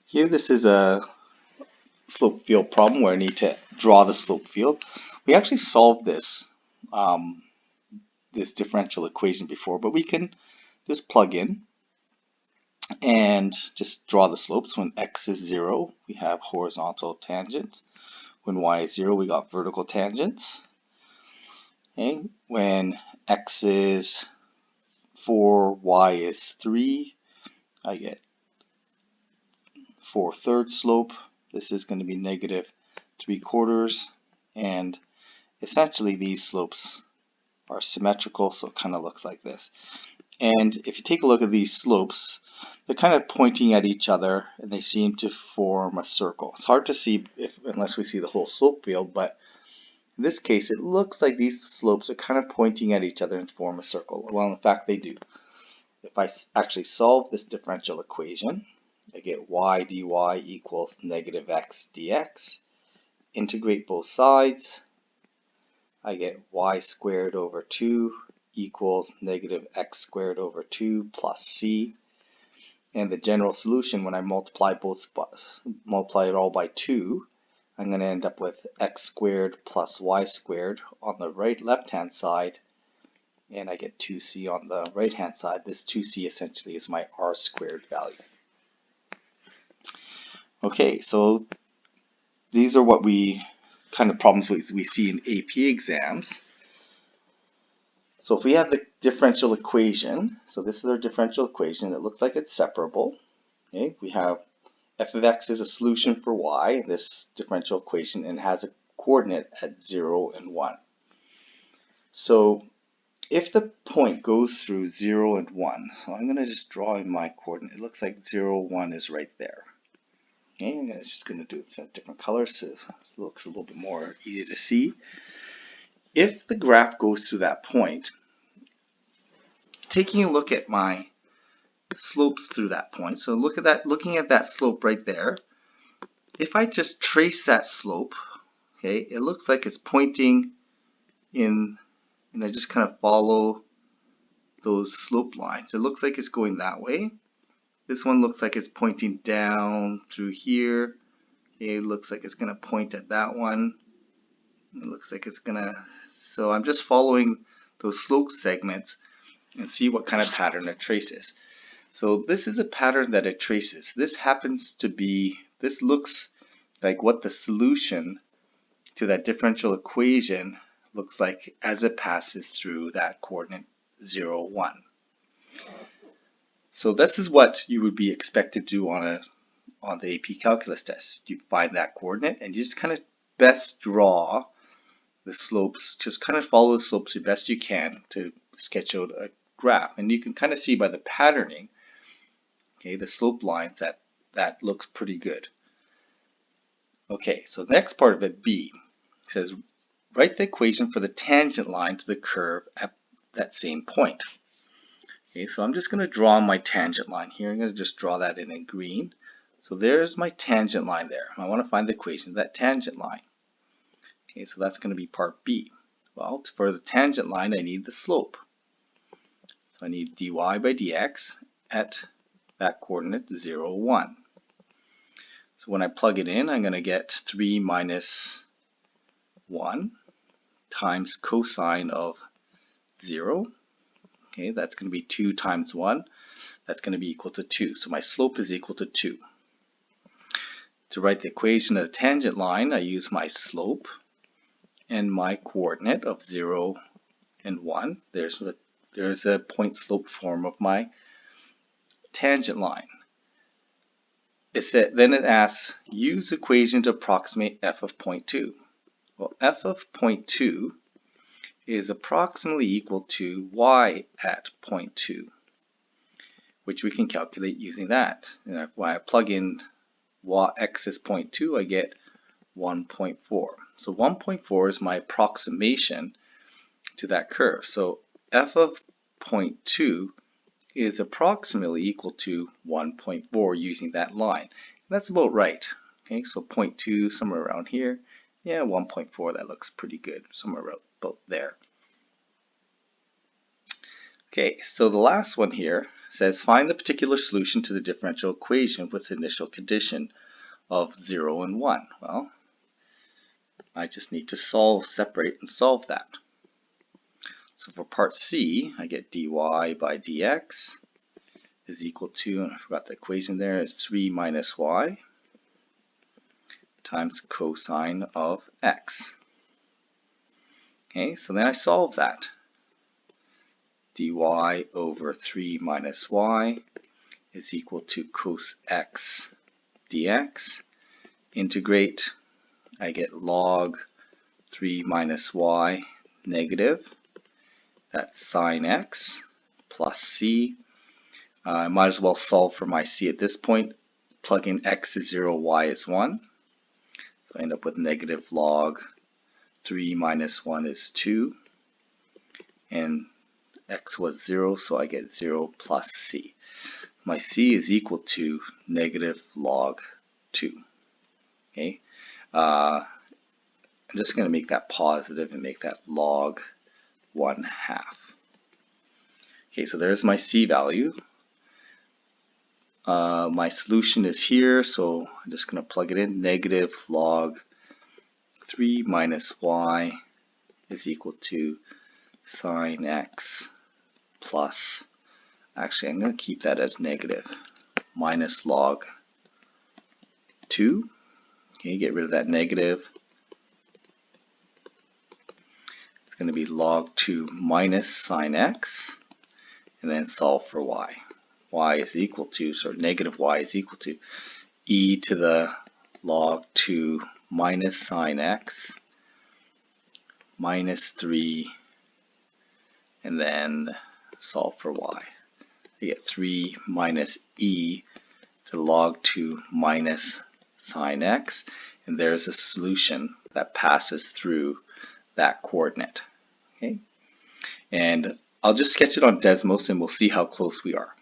Here, this is a slope field problem where I need to draw the slope field. We actually solved this differential equation before, but we can just plug in and just draw the slopes. When x is 0, we have horizontal tangents. When y is 0, we got vertical tangents. Okay. When x is 4, y is 3, I get 4/3 slope. This is going to be negative 3/4, and essentially these slopes are symmetrical, so it kind of looks like this. And if you take a look at these slopes, they're kind of pointing at each other and they seem to form a circle. It's hard to see unless we see the whole slope field, but in this case it looks like these slopes are kind of pointing at each other and form a circle. Well, in fact they do. If I actually solve this differential equation, I get y dy equals negative x dx. Integrate both sides. I get y squared over 2 equals negative x squared over 2 plus c. And the general solution, when I multiply it all by 2, I'm going to end up with x squared plus y squared on the left-hand side, and I get 2c on the right-hand side. This 2c essentially is my r squared value. Okay, so these are what kind of problems we see in AP exams. So if we have the differential equation, so this is our differential equation, it looks like it's separable. Okay, we have f of x is a solution for y in this differential equation and has a coordinate at 0 and 1. So if the point goes through 0 and 1, so I'm going to just draw in my coordinate. It looks like 0, 1 is right there. Okay, I'm just going to do it with different colors so it looks a little bit more easy to see. If the graph goes through that point, taking a look at my slopes through that point, so looking at that slope right there, if I just trace that slope, okay, it looks like it's pointing in, and I just kind of follow those slope lines. It looks like it's going that way. This one looks like it's pointing down through here. Okay, it looks like it's going to point at that one. It looks like it's going to, so I'm just following those slope segments and see what kind of pattern it traces. So this is a pattern that it traces. This happens to be, this looks like what the solution to that differential equation looks like as it passes through that coordinate 0, 1. So this is what you would be expected to do on the AP calculus test. You find that coordinate and you just kind of best draw the slopes, just kind of follow the slopes as best you can to sketch out a graph. And you can kind of see by the patterning, okay, the slope lines, that looks pretty good. Okay, so the next part of it, B, says write the equation for the tangent line to the curve at that same point. Okay, so I'm just going to draw my tangent line here. I'm going to just draw that in green. So there's my tangent line there. I want to find the equation of that tangent line. Okay, so that's going to be part B. Well, for the tangent line, I need the slope. So I need dy by dx at that coordinate 0, 1. So when I plug it in, I'm going to get 3 minus 1 times cosine of 0. Okay, that's going to be 2 times 1. That's going to be equal to 2. So my slope is equal to 2. To write the equation of the tangent line, I use my slope and my coordinate of 0 and 1. There's a point slope form of my tangent line. Then it asks, use equation to approximate f of point 2. Well, f of point 2 is approximately equal to y at point 2, which we can calculate using that. And when I plug in x is 0.2, I get 1.4. So 1.4 is my approximation to that curve. So f of 0.2 is approximately equal to 1.4 using that line. And that's about right. Okay, so 0.2 somewhere around here. Yeah, 1.4, that looks pretty good, somewhere about there. Okay, so the last one here, says find the particular solution to the differential equation with initial condition of 0 and 1. Well, I just need to separate and solve that. So for part C, I get dy by dx is equal to, and I forgot the equation there, is 3 minus y times cosine of x. Okay, so then I solve that. Dy over 3 minus y is equal to cos x dx. Integrate, I get log 3 minus y negative. That's sine x plus c. I might as well solve for my c at this point. Plug in x is 0, y is 1. So I end up with negative log 3 minus 1 is 2. And x was 0, so I get 0 plus c. My c is equal to negative log 2. Okay, I'm just going to make that positive and make that log 1/2. Okay, so there's my c value. My solution is here, so I'm just going to plug it in. Negative log 3 minus y is equal to sine x plus, actually I'm going to keep that as negative, minus log 2. Okay, get rid of that negative. It's going to be log 2 minus sine x, and then solve for y. Y is equal to, so negative y is equal to e to the log 2 minus sine x minus 3, and then solve for y. I get 3 minus e to log 2 minus sine x, and there's a solution that passes through that coordinate. Okay, and I'll just sketch it on Desmos and we'll see how close we are.